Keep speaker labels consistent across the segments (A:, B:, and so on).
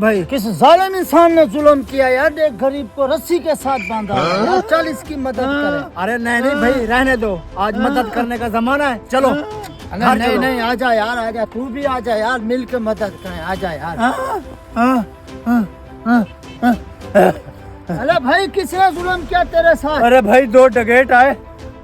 A: भाई?
B: किस जालिम इंसान ने जुल्म किया यार, एक गरीब को रस्सी के साथ बांधा यार, चल इसकी मदद करे।
A: अरे नहीं भाई, रहने दो, आज मदद करने का जमाना है, चलो।
B: नहीं नहीं, आजा यार, आजा, तू भी आजा यार, मिल के मदद करें, आजा यार। अरे भाई, किसने जुल्म किया तेरे साथ?
A: अरे भाई, 2 डकैत आए,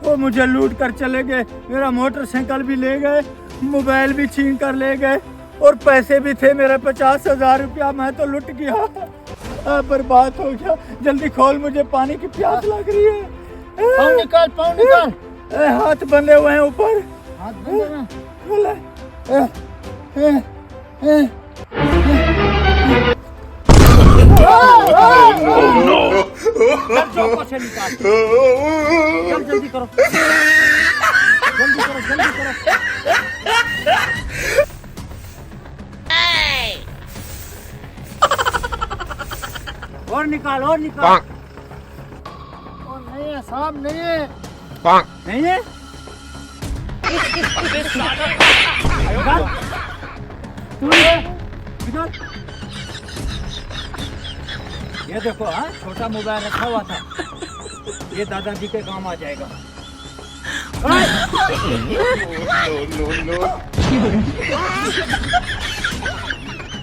A: वो मुझे लूट कर चले गए, मेरा मोटरसाइकिल भी ले गए, मोबाइल भी छीन कर ले गए और पैसे भी थे मेरे 50,000 रुपया। मैं तो लुट गया, बर्बाद हो गया। जल्दी खोल, मुझे पानी की प्यास लग रही है।
B: पाँव निकाल, पाँव निकाल।
A: हाथ बंधे हुए हैं ऊपर।
B: हाथ बंधे से निकाल, चल जल्दी करो, जल्दी करो, जल्दी करो। और निकाल, और निकाल। और नहीं है, सांप नहीं है,
A: नहीं है। ये देखो, हाँ, छोटा मोबाइल रखा हुआ था, ये दादाजी के काम आ जाएगा।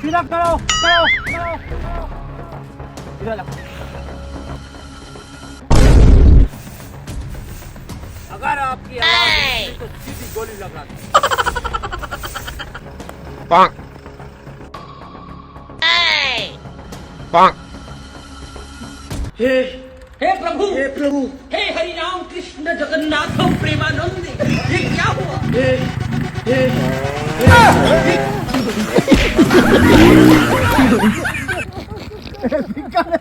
A: सीधा करो, करो, करो, इधर ला। अगर आपकी आवाज तो सीधी गोली लगा
C: हे प्रभु, हे प्रभु, हे हरि राम कृष्ण जगन्नाथ प्रेमानंद, ये क्या हुआ?
B: धिक्कार है।